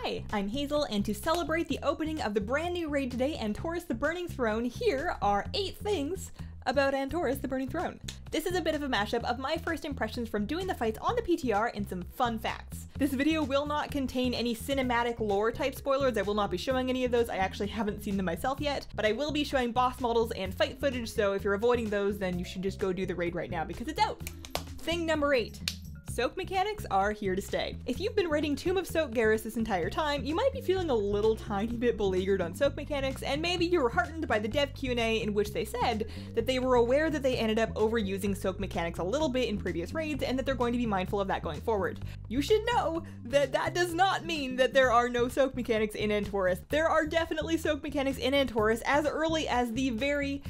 Hi, I'm Hazel, and to celebrate the opening of the brand new raid today, Antorus the Burning Throne, here are 8 things about Antorus the Burning Throne. This is a bit of a mashup of my first impressions from doing the fights on the PTR and some fun facts. This video will not contain any cinematic lore type spoilers. I will not be showing any of those. I actually haven't seen them myself yet, but I will be showing boss models and fight footage, so if you're avoiding those, then you should just go do the raid right now because it's out. Thing number 8. Soak mechanics are here to stay. If you've been raiding Tomb of Soak Garrus this entire time, you might be feeling a little tiny bit beleaguered on soak mechanics, and maybe you were heartened by the dev Q&A in which they said that they were aware that they ended up overusing soak mechanics a little bit in previous raids and that they're going to be mindful of that going forward. You should know that that does not mean that there are no soak mechanics in Antorus. There are definitely soak mechanics in Antorus as early as the very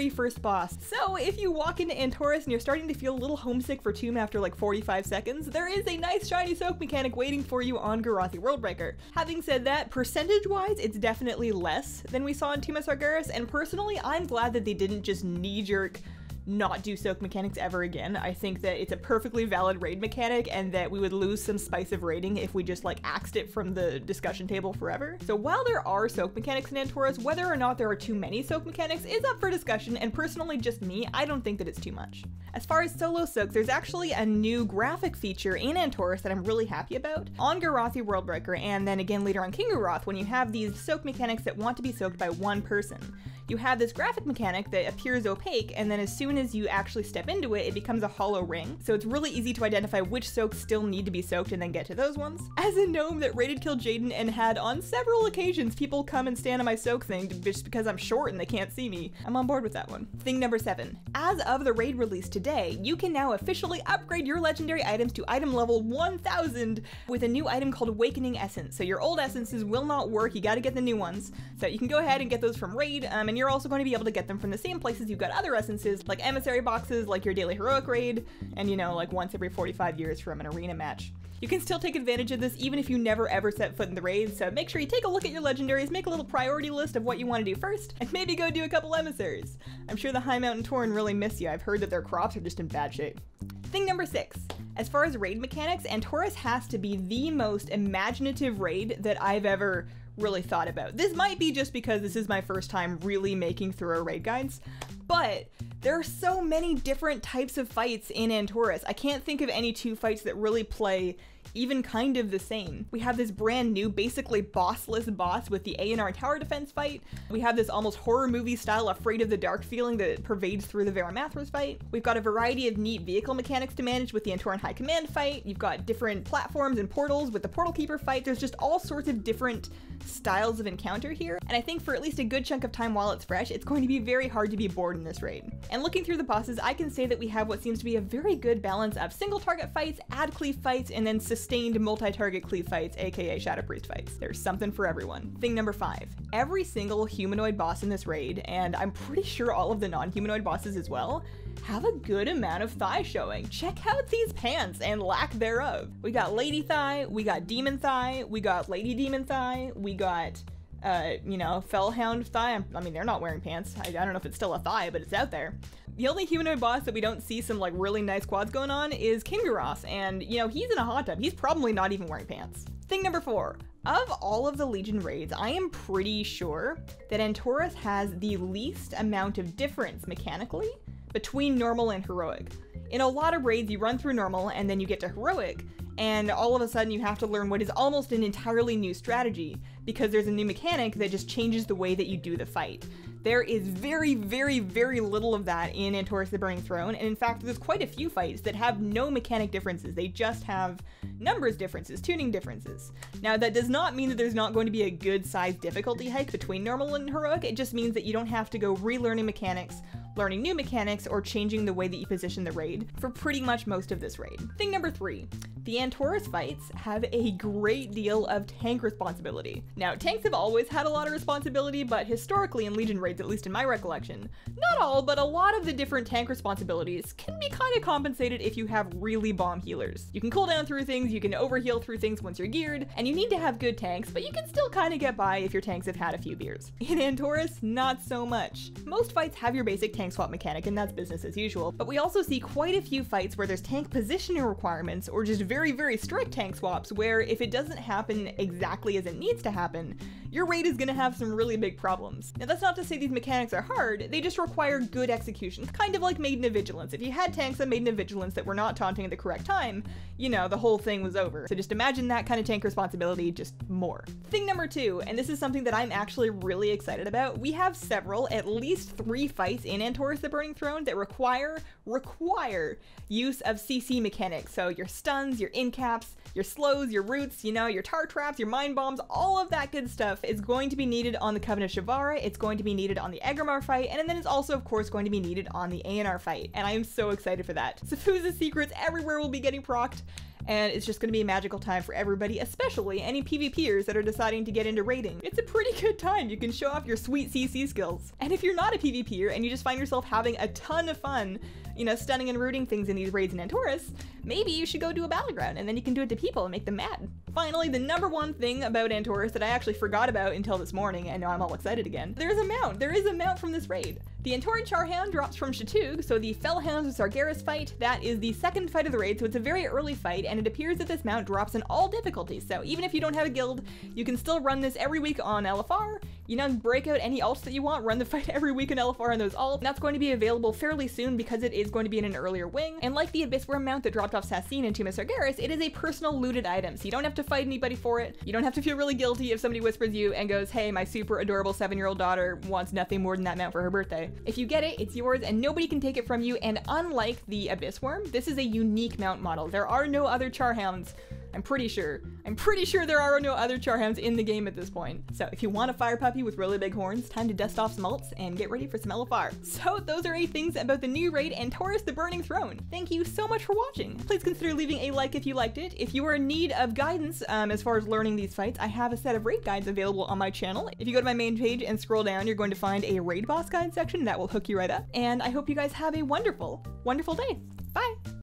first boss. So if you walk into Antorus and you're starting to feel a little homesick for Tomb after like 45 seconds, there is a nice shiny soak mechanic waiting for you on Garathi Worldbreaker. Having said that, percentage-wise, it's definitely less than we saw in Tomb of Soak Garrus, and personally, I'm glad that they didn't just knee-jerk not do soak mechanics ever again. I think that it's a perfectly valid raid mechanic and that we would lose some spice of raiding if we just like axed it from the discussion table forever. So while there are soak mechanics in Antorus, whether or not there are too many soak mechanics is up for discussion, and personally just me, I don't think that it's too much. As far as solo soaks, there's actually a new graphic feature in Antorus that I'm really happy about. On Garathi Worldbreaker, and then again later on King Garoth, when you have these soak mechanics that want to be soaked by one person, you have this graphic mechanic that appears opaque, and then as soon as you actually step into it, it becomes a hollow ring. So it's really easy to identify which soaks still need to be soaked and then get to those ones. As a gnome that raided killed Jaden and had on several occasions people come and stand on my soak thing just because I'm short and they can't see me, I'm on board with that one. Thing number 7. As of the raid release today, you can now officially upgrade your legendary items to item level 1000 with a new item called Awakening Essence. So your old essences will not work, you gotta get the new ones. So you can go ahead and get those from raid, and you're also going to be able to get them from the same places you've got other essences, like emissary boxes, like your daily heroic raid, and you know, like once every 45 years from an arena match. You can still take advantage of this even if you never ever set foot in the raid, so make sure you take a look at your legendaries, make a little priority list of what you want to do first, and maybe go do a couple emissaries. I'm sure the High Mountain Tauren really miss you. I've heard that their crops are just in bad shape. Thing number 6. As far as raid mechanics, Antorus has to be the most imaginative raid that I've ever really thought about. This might be just because this is my first time really making thorough raid guides, but there are so many different types of fights in Antorus. I can't think of any 2 fights that really play even kind of the same. We have this brand new, basically bossless boss with the A&R tower defense fight. We have this almost horror movie style afraid of the dark feeling that pervades through the Varamathras fight. We've got a variety of neat vehicle mechanics to manage with the Antoran High Command fight. You've got different platforms and portals with the Portal Keeper fight. There's just all sorts of different styles of encounter here, and I think for at least a good chunk of time while it's fresh, it's going to be very hard to be bored in this raid. And looking through the bosses, I can say that we have what seems to be a very good balance of single target fights, ad cleave fights, and then sustained multi-target cleave fights, aka Shadow Priest fights. There's something for everyone. Thing number 5. Every single humanoid boss in this raid, and I'm pretty sure all of the non-humanoid bosses as well, have a good amount of thigh showing. Check out these pants and lack thereof. We got Lady Thigh, we got Demon Thigh, we got Lady Demon Thigh, we got you know, Fellhound Thigh. I mean, they're not wearing pants. I don't know if it's still a thigh, but it's out there. The only humanoid boss that we don't see some like really nice quads going on is King Garoth, and you know, he's in a hot tub. He's probably not even wearing pants. Thing number 4. Of all of the Legion raids, I am pretty sure that Antorus has the least amount of difference mechanically between normal and heroic. In a lot of raids, you run through normal and then you get to heroic, and all of a sudden you have to learn what is almost an entirely new strategy because there's a new mechanic that just changes the way that you do the fight. There is very little of that in Antorus the Burning Throne, and in fact there's quite a few fights that have no mechanic differences. They just have numbers differences, tuning differences. Now that does not mean that there's not going to be a good sized difficulty hike between normal and heroic, it just means that you don't have to go relearning mechanics, learning new mechanics, or changing the way that you position the raid for pretty much most of this raid. Thing number 3. The Antorus fights have a great deal of tank responsibility. Now, tanks have always had a lot of responsibility, but historically in Legion raids, at least in my recollection, not all, but a lot of the different tank responsibilities can be kind of compensated if you have really bomb healers. You can cool down through things, you can overheal through things once you're geared, and you need to have good tanks, but you can still kind of get by if your tanks have had a few beers. In Antorus, not so much. Most fights have your basic tank tank swap mechanic, and that's business as usual. But we also see quite a few fights where there's tank positioning requirements, or just very, very strict tank swaps, where if it doesn't happen exactly as it needs to happen, your raid is gonna have some really big problems. Now that's not to say these mechanics are hard, they just require good execution, kind of like Maiden of Vigilance. If you had tanks on Maiden of Vigilance that were not taunting at the correct time, you know, the whole thing was over. So just imagine that kind of tank responsibility, just more. Thing number 2, and this is something that I'm actually really excited about, we have several, at least 3 fights in Antorus the Burning Throne that require use of CC mechanics. So your stuns, your incaps, your slows, your roots, you know, your tar traps, your mind bombs, all of that good stuff is going to be needed on the Covenant of Shavara, it's going to be needed on the Egrimar fight, and then it's also of course going to be needed on the ANR fight, and I am so excited for that. Safuza's secrets everywhere will be getting procced, and it's just going to be a magical time for everybody, especially any PvPers that are deciding to get into raiding. It's a pretty good time. You can show off your sweet CC skills. And if you're not a PvPer and you just find yourself having a ton of fun, you know, stunning and rooting things in these raids in Antorus, maybe you should go do a battleground, and then you can do it to people and make them mad. Finally, the number 1 thing about Antorus that I actually forgot about until this morning, and now I'm all excited again, there is a mount. There is a mount from this raid. The Antoran Charhound drops from Shatug, so the Fellhounds of Sargeras fight, that is the 2nd fight of the raid, so it's a very early fight, and it appears that this mount drops in all difficulties, so even if you don't have a guild, you can still run this every week on LFR, you know, break out any alts that you want, run the fight every week on LFR on those alts, and that's going to be available fairly soon because it is going to be in an earlier wing, and like the Abyssworm mount that dropped off Sassine and Tomb of Sargeras, it is a personal looted item, so you don't have to fight anybody for it, you don't have to feel really guilty if somebody whispers you and goes, hey, my super adorable 7-year-old daughter wants nothing more than that mount for her birthday. If you get it, it's yours and nobody can take it from you, and unlike the Abyssworm, this is a unique mount model. There are no other Charhounds. I'm pretty sure there are no other Charhounds in the game at this point. So if you want a fire puppy with really big horns, time to dust off some alts and get ready for some LFR. So those are 8 things about the new raid Antorus the Burning Throne. Thank you so much for watching. Please consider leaving a like if you liked it. If you are in need of guidance as far as learning these fights, I have a set of raid guides available on my channel. If you go to my main page and scroll down, you're going to find a raid boss guide section that will hook you right up. And I hope you guys have a wonderful, wonderful day. Bye!